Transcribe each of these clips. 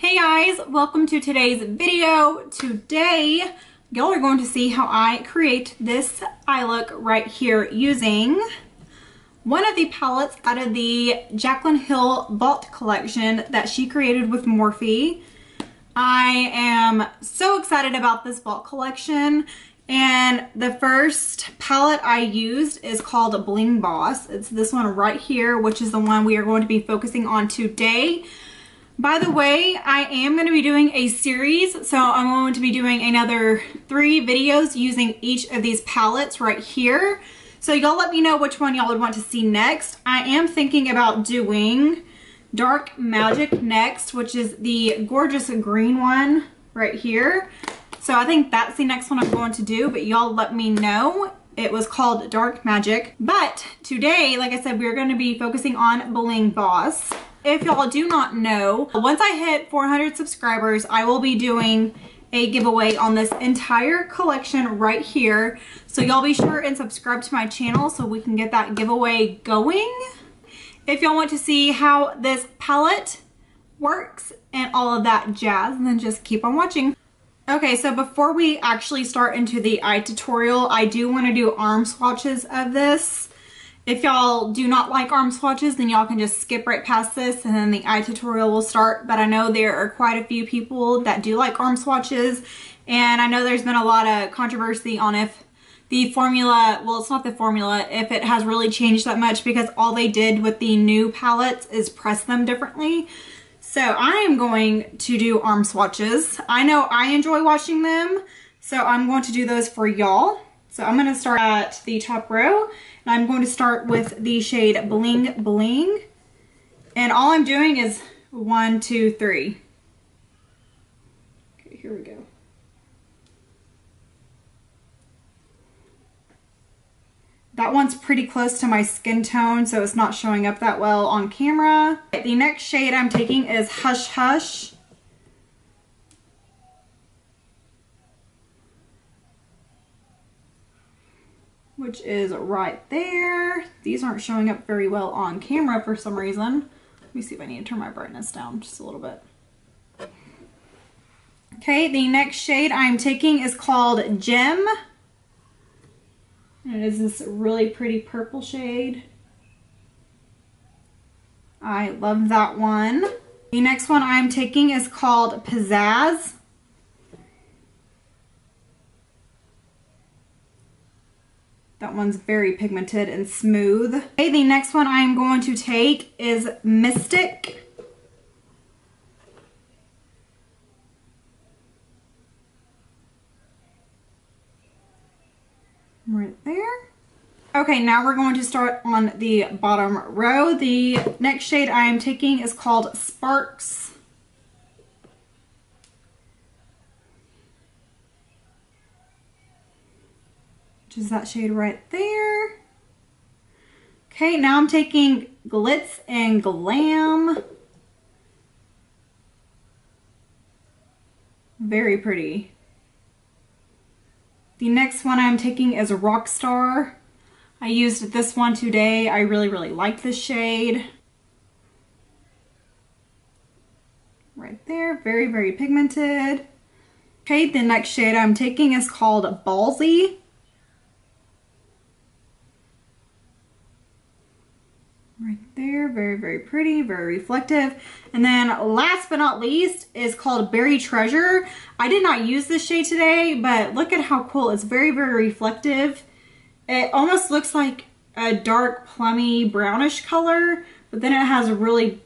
Hey guys, welcome to today's video. Today, y'all are going to see how I create this eye look right here using one of the palettes out of the Jaclyn Hill Vault collection that she created with Morphe. I am so excited about this Vault collection, and the first palette I used is called Bling Boss. It's this one right here, which is the one we are going to be focusing on today. By the way, I am going to be doing a series, so I'm going to be doing another 3 videos using each of these palettes right here. So y'all let me know which one y'all would want to see next. I am thinking about doing Dark Magic next, which is the gorgeous green one right here. So I think that's the next one I'm going to do, but y'all let me know. It was called Dark Magic. But today, like I said, we're going to be focusing on Bling Boss. If y'all do not know, once I hit 400 subscribers, I will be doing a giveaway on this entire collection right here. So y'all be sure and subscribe to my channel so we can get that giveaway going. If y'all want to see how this palette works and all of that jazz, then just keep on watching. Okay, so before we actually start into the eye tutorial, I do want to do arm swatches of this. If y'all do not like arm swatches, then y'all can just skip right past this and then the eye tutorial will start. But I know there are quite a few people that do like arm swatches, and I know there's been a lot of controversy on if the formula, well, it's not the formula, if it has really changed that much, because all they did with the new palettes is press them differently. So I am going to do arm swatches. I know I enjoy watching them, so I'm going to do those for y'all. So I'm going to start at the top row, and I'm going to start with the shade Bling Bling. And all I'm doing is 1, 2, 3. Okay, here we go. That one's pretty close to my skin tone, so it's not showing up that well on camera. The next shade I'm taking is Hush Hush. Which is right there. These aren't showing up very well on camera for some reason. Let me see if I need to turn my brightness down just a little bit. Okay, the next shade I'm taking is called Gem. And it is this really pretty purple shade. I love that one. The next one I'm taking is called Pizzazz. That one's very pigmented and smooth. Okay, the next one I'm going to take is Mystic. Right there. Okay, now we're going to start on the bottom row. The next shade I am taking is called Sparks. Which is that shade right there. Okay, now I'm taking Glitz and Glam. Very pretty. The next one I'm taking is Rockstar. I used this one today. I really like this shade. Right there, very pigmented. Okay, the next shade I'm taking is called Ballsy. Right there, very pretty, very reflective. And then last but not least is called Berry Treasure. I did not use this shade today, but look at how cool. It's very reflective. It almost looks like a dark plummy brownish color, but then it has really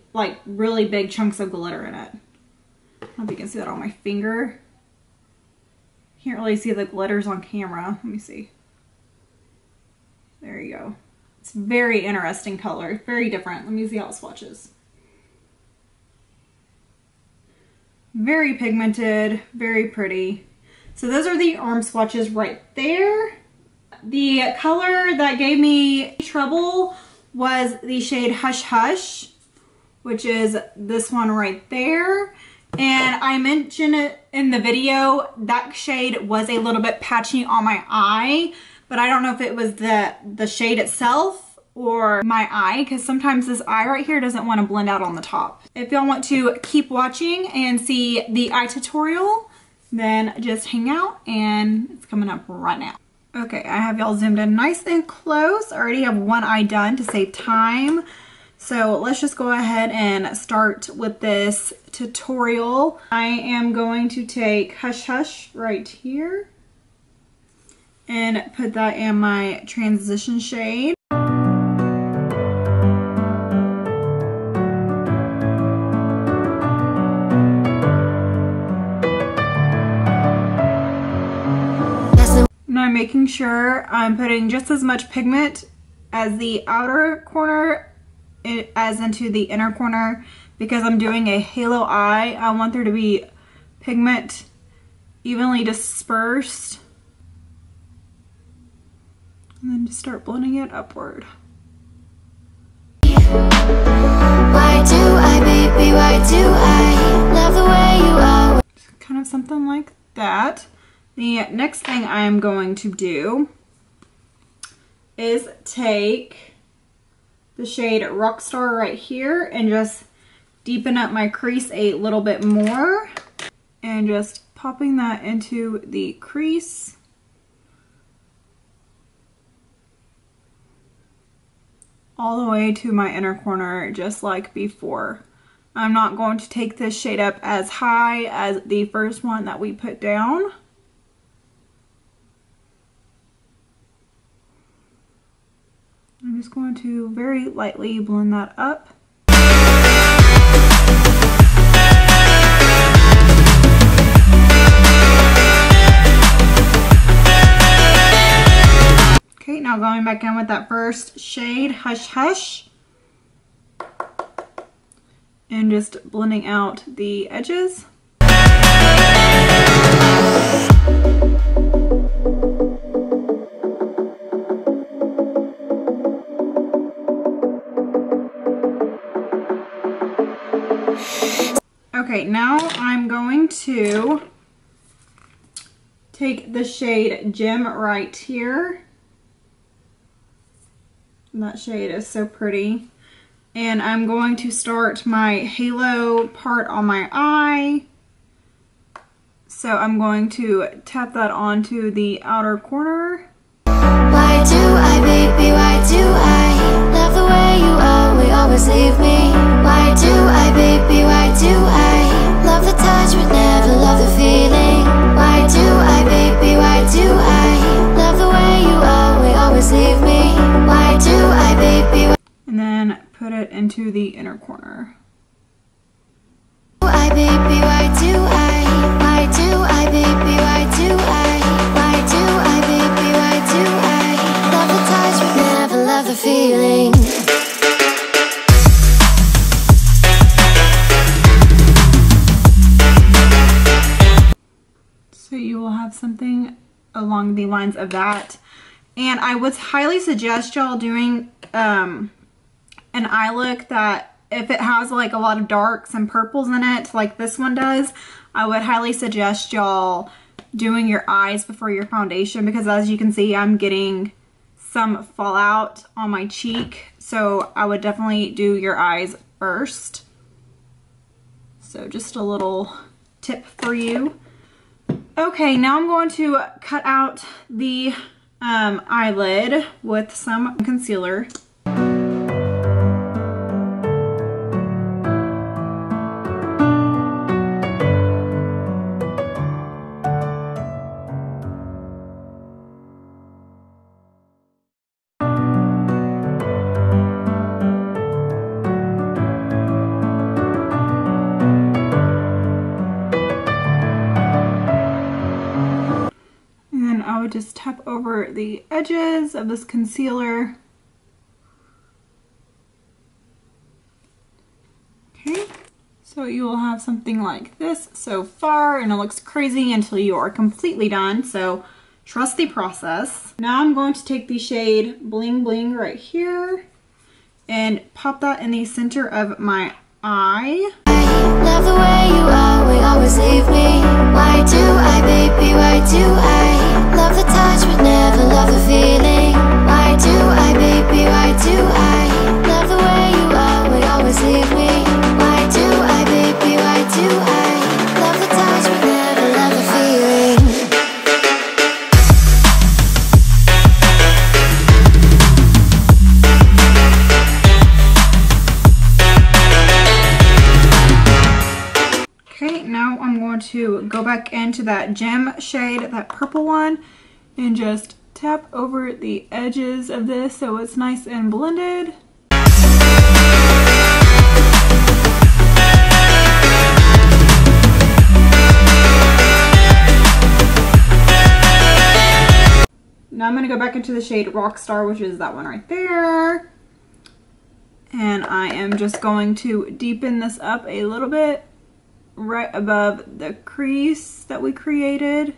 big chunks of glitter in it. I don't know if you can see that on my finger. Can't really see the glitters on camera. Let me see. There you go. It's very interesting color, very different. Let me see how it swatches. Very pigmented, very pretty. So those are the arm swatches right there. The color that gave me trouble was the shade Hush Hush, which is this one right there. And I mentioned it in the video, that shade was a little bit patchy on my eye. But I don't know if it was the shade itself or my eye, because sometimes this eye right here doesn't want to blend out on the top. If y'all want to keep watching and see the eye tutorial, then just hang out, and it's coming up right now. Okay, I have y'all zoomed in nice and close. I already have one eye done to save time. So let's just go ahead and start with this tutorial. I am going to take Hush Hush right here and put that in my transition shade. Now I'm making sure I'm putting just as much pigment as the outer corner as into the inner corner, because I'm doing a halo eye. I want there to be pigment evenly dispersed. And then just start blending it upward. Why do I, baby, why do I love the way you are? Kind of something like that. The next thing I'm going to do is take the shade Rockstar right here and just deepen up my crease a little bit more, and just popping that into the crease. All the way to my inner corner, just like before. I'm not going to take this shade up as high as the first one that we put down. I'm just going to very lightly blend that up. Okay, now going back in with that first shade, Hush Hush, and just blending out the edges. Okay, now I'm going to take the shade Gem right here. And that shade is so pretty. And I'm going to start my halo part on my eye. So I'm going to tap that onto the outer corner. Why do I, baby, why do I love the way you are, we always leave me? Why do I, baby, why do I love the touch but never love the feeling? Why do I, baby, why do I love the way you are, we always leave me? Why do I, baby? And then put it into the inner corner. Why, baby, why do I? Why do I, baby, why do I? Why do I, baby, why do I love the touch but never love the feeling? So you will have something along the lines of that. And I would highly suggest y'all doing an eye look that if it has like a lot of darks and purples in it, like this one does, I would highly suggest y'all doing your eyes before your foundation, because as you can see, I'm getting some fallout on my cheek. So I would definitely do your eyes first. So just a little tip for you. Okay, now I'm going to cut out the eyelid with some concealer. I would just tap over the edges of this concealer. Okay, so you will have something like this so far, and it looks crazy until you are completely done, so trust the process. Now I'm going to take the shade Bling Bling right here and pop that in the center of my eye. Love the way you are, we always leave me. Why do I, baby, why do I love the touch but never love the feeling? Why do I, baby, why do Okay, now I'm going to go back into that gem shade, that purple one, and just tap over the edges of this so it's nice and blended. Now I'm going to go back into the shade Rockstar, which is that one right there. And I am just going to deepen this up a little bit right above the crease that we created.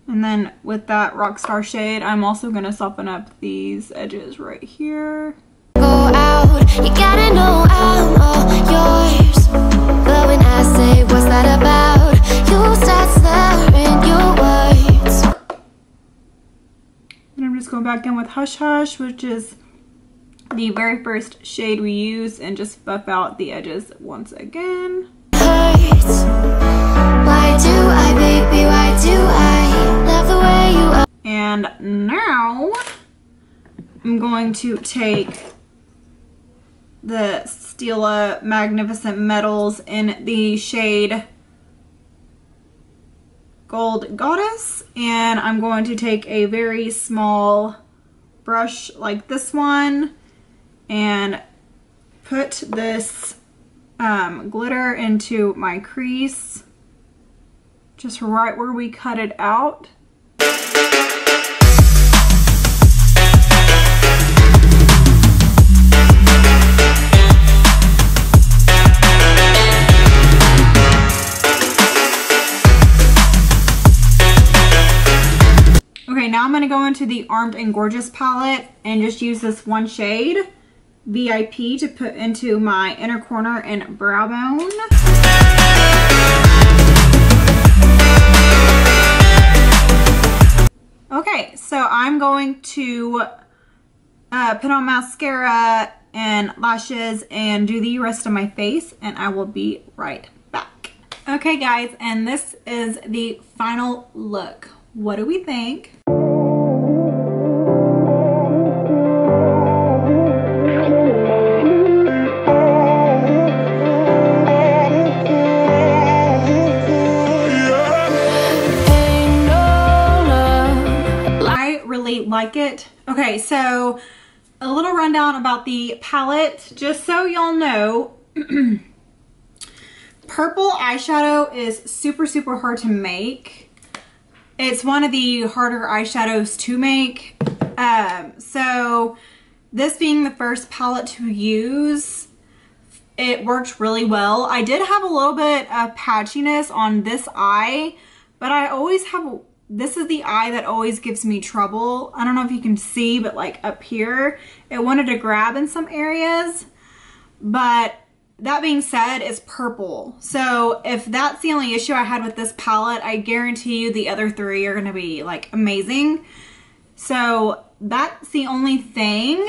And then with that Rockstar shade, I'm also going to soften up these edges right here. Go out, you gotta know I'm all yours. But when I say what's that about, you start slurring your words. And I'm just going back in with Hush Hush, which is the very first shade we use, and just buff out the edges once again. Hurts. Why do I, baby, why do I love the way you are? And now I'm going to take the Stila Magnificent Metals in the shade Gold Goddess, and I'm going to take a very small brush like this one and put this glitter into my crease, just right where we cut it out. Okay, now I'm going to go into the Armed and Gorgeous palette and just use this one shade, VIP, to put into my inner corner and brow bone. Okay, so I'm going to put on mascara and lashes and do the rest of my face, and I will be right back. Okay guys, and this is the final look. What do we think? I really like it. Okay, so a little rundown about the palette, just so y'all know. Purple eyeshadow is super hard to make. It's one of the harder eyeshadows to make. So this being the first palette to use, it worked really well. I did have a little bit of patchiness on this eye, but I always have, this is the eye that always gives me trouble. I don't know if you can see, but like up here, it wanted to grab in some areas. But that being said, it's purple. So if that's the only issue I had with this palette, I guarantee you the other three are gonna be like amazing. So that's the only thing.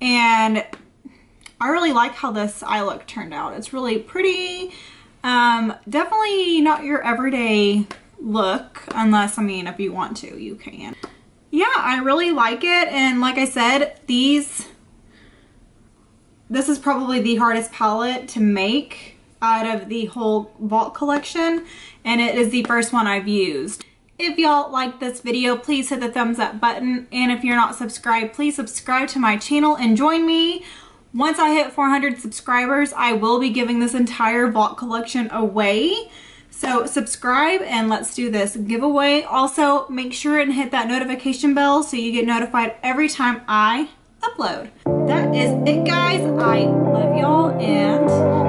And I really like how this eye look turned out. It's really pretty. Definitely not your everyday look, unless, I mean, if you want to, you can. Yeah, I really like it. And like I said, this is probably the hardest palette to make out of the whole Vault collection, and it is the first one I've used. If y'all like this video, please hit the thumbs up button, and if you're not subscribed, please subscribe to my channel and join me. Once I hit 400 subscribers, I will be giving this entire Vault collection away. So subscribe and let's do this giveaway. Also, make sure and hit that notification bell so you get notified every time I upload. That is it, guys. I love y'all, and